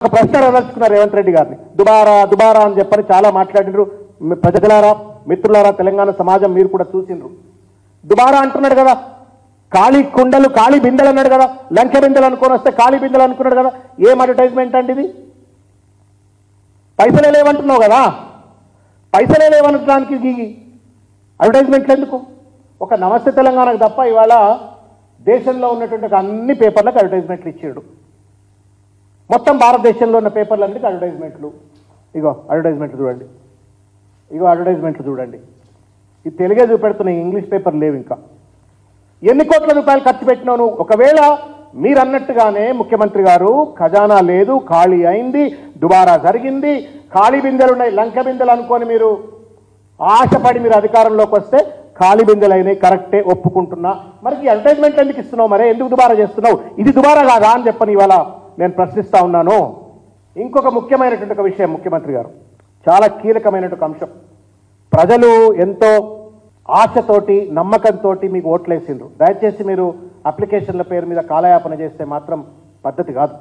ఒక ప్రశ్న అడగదలుచుకున్నారు రేవంత్ రెడ్డి గారిని. దుబారా అని చెప్పని చాలా మాట్లాడినరు. ప్రజలారా, మిత్రులారా, తెలంగాణ సమాజం మీరు కూడా చూసిండ్రు. దుబారా అంటున్నాడు కదా, ఖాళీ కుండలు ఖాళీ బిందెలు అన్నాడు కదా, లంకె బిందెలు అనుకొని వస్తే ఖాళీ బిందెలు అనుకున్నాడు కదా. ఏం అడ్వర్టైజ్మెంట్ అండి ఇది? పైసలే లేవంటున్నావు కదా, పైసలే లేవనడానికి అడ్వర్టైజ్మెంట్లు ఎందుకు? ఒక నమస్తే తెలంగాణకు తప్ప ఇవాళ దేశంలో ఉన్నటువంటి అన్ని పేపర్లకు అడ్వర్టైజ్మెంట్లు ఇచ్చాడు. మొత్తం భారతదేశంలో ఉన్న పేపర్లన్నిటికీ అడ్వర్టైజ్మెంట్లు. ఇగో అడ్వర్టైజ్మెంట్లు చూడండి, ఇగో అడ్వర్టైజ్మెంట్లు చూడండి. ఇది తెలుగే చూపెడుతున్నాయి, ఇంగ్లీష్ పేపర్ లేవు. ఇంకా ఎన్ని కోట్ల రూపాయలు ఖర్చు పెట్టినావు నువ్వు? ఒకవేళ మీరు అన్నట్టుగానే ముఖ్యమంత్రి గారు ఖజానా లేదు, ఖాళీ అయింది, దుబారా జరిగింది, ఖాళీ బిందెలు ఉన్నాయి, లంక బిందెలు అనుకొని మీరు ఆశపడి మీరు అధికారంలోకి వస్తే ఖాళీ బిందెలు అయినాయి, కరెక్టే, ఒప్పుకుంటున్నా. మరి ఈ అడ్వర్టైజ్మెంట్ ఎందుకు ఇస్తున్నావు? మరే ఎందుకు దుబారా చేస్తున్నావు? ఇది దుబారా కాదా అని చెప్పని ఇవాళ నేను ప్రశ్నిస్తా ఉన్నాను. ఇంకొక ముఖ్యమైనటువంటి ఒక విషయం, ముఖ్యమంత్రి గారు చాలా కీలకమైనటువంటి అంశం. ప్రజలు ఎంతో ఆశతోటి నమ్మకంతో మీకు ఓట్లేసిండ్రు. దయచేసి మీరు అప్లికేషన్ల పేరు మీద కాలయాపన చేస్తే మాత్రం పద్ధతి కాదు.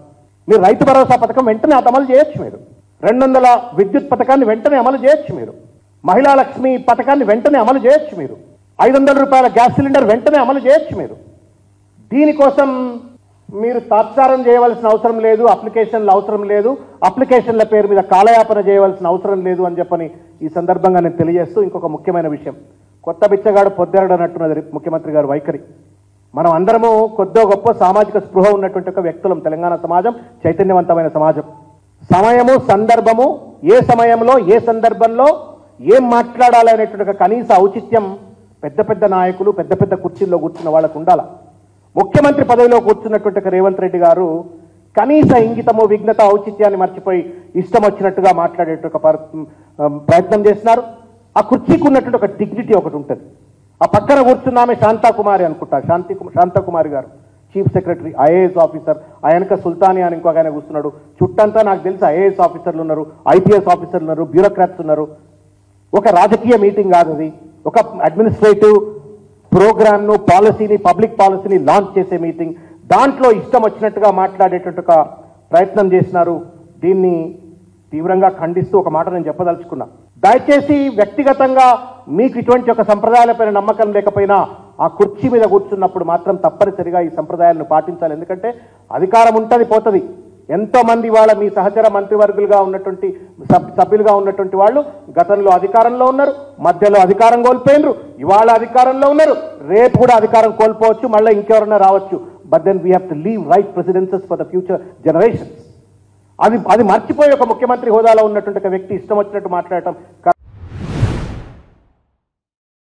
మీరు రైతు భరోసా పథకం వెంటనే అమలు చేయొచ్చు, మీరు 200 విద్యుత్ పథకాన్ని వెంటనే అమలు చేయొచ్చు, మీరు మహిళా లక్ష్మి పథకాన్ని వెంటనే అమలు చేయొచ్చు, మీరు 500 రూపాయల గ్యాస్ సిలిండర్ వెంటనే అమలు చేయొచ్చు. మీరు దీనికోసం మీరు తాత్సారం చేయవలసిన అవసరం లేదు, అప్లికేషన్లు అవసరం లేదు, అప్లికేషన్ల పేరు మీద కాలయాపన చేయవలసిన అవసరం లేదు అని చెప్పని ఈ సందర్భంగా నేను తెలియజేస్తూ, ఇంకొక ముఖ్యమైన విషయం, కొత్త బిచ్చగాడు పొద్దెరడు అన్నట్టున్నది ముఖ్యమంత్రి గారు వైఖరి. మనం అందరము కొద్దో గొప్ప సామాజిక స్పృహ ఉన్నటువంటి ఒక వ్యక్తులం. తెలంగాణ సమాజం చైతన్యవంతమైన సమాజం. సమయము, సందర్భము, ఏ సమయంలో ఏ సందర్భంలో ఏం మాట్లాడాలి అనేటువంటి ఒక కనీస ఔచిత్యం పెద్ద పెద్ద నాయకులు, పెద్ద పెద్ద కుర్చీల్లో కూర్చున్న వాళ్ళకు ఉండాలి. ముఖ్యమంత్రి పదవిలో కూర్చున్నటువంటి ఒక రేవంత్ రెడ్డి గారు కనీస ఇంగితము, విఘ్నత, ఔచిత్యాన్ని మర్చిపోయి ఇష్టం వచ్చినట్టుగా మాట్లాడేట ఒక ప్రయత్నం చేస్తున్నారు. ఆ కుర్చీకి ఉన్నటువంటి ఒక డిగ్నిటీ ఒకటి ఉంటుంది. ఆ పక్కన కూర్చున్న ఆమె శాంతాకుమారి అనుకుంటా, శాంతకుమారి గారు, చీఫ్ సెక్రటరీ, ఐఏఎస్ ఆఫీసర్. ఆయనక సుల్తాని అని ఇంకొక ఆయన కూర్చున్నాడు. చుట్టంతా నాకు తెలిసి ఐఏఎస్ ఆఫీసర్లు ఉన్నారు, ఐపీఎస్ ఆఫీసర్లు ఉన్నారు, బ్యూరోక్రాట్స్ ఉన్నారు. ఒక రాజకీయ మీటింగ్ కాదు అది, ఒక అడ్మినిస్ట్రేటివ్ ప్రోగ్రామ్ను, పాలసీని, పబ్లిక్ పాలసీని లాంచ్ చేసే మీటింగ్. దాంట్లో ఇష్టం వచ్చినట్టుగా మాట్లాడేటువంటి ఒక ప్రయత్నం చేసినారు. దీన్ని తీవ్రంగా ఖండిస్తూ ఒక మాట నేను చెప్పదలుచుకున్నా. దయచేసి వ్యక్తిగతంగా మీకు ఇటువంటి ఒక సంప్రదాయాలపైన నమ్మకం లేకపోయినా ఆ కుర్చీ మీద కూర్చున్నప్పుడు మాత్రం తప్పనిసరిగా ఈ సంప్రదాయాలను పాటించాలి. ఎందుకంటే అధికారం ఉంటుంది, పోతుంది. ఎంతో మంది వాళ్ళ మీ సహచర మంత్రివర్గులుగా ఉన్నటువంటి సభ్యులుగా ఉన్నటువంటి వాళ్ళు గతంలో అధికారంలో ఉన్నారు, మధ్యలో అధికారం కోల్పోయినరు, ఇవాళ అధికారంలో ఉన్నారు, రేపు కూడా అధికారం కోల్పోవచ్చు, మళ్ళీ ఇంకెవరన్నా రావచ్చు. But then we have to leave right precedences for the future generations. అది మర్చిపోయి ఒక ముఖ్యమంత్రి హోదాలో ఉన్నటువంటి ఒక వ్యక్తి ఇష్టం వచ్చినట్టు మాట్లాడటం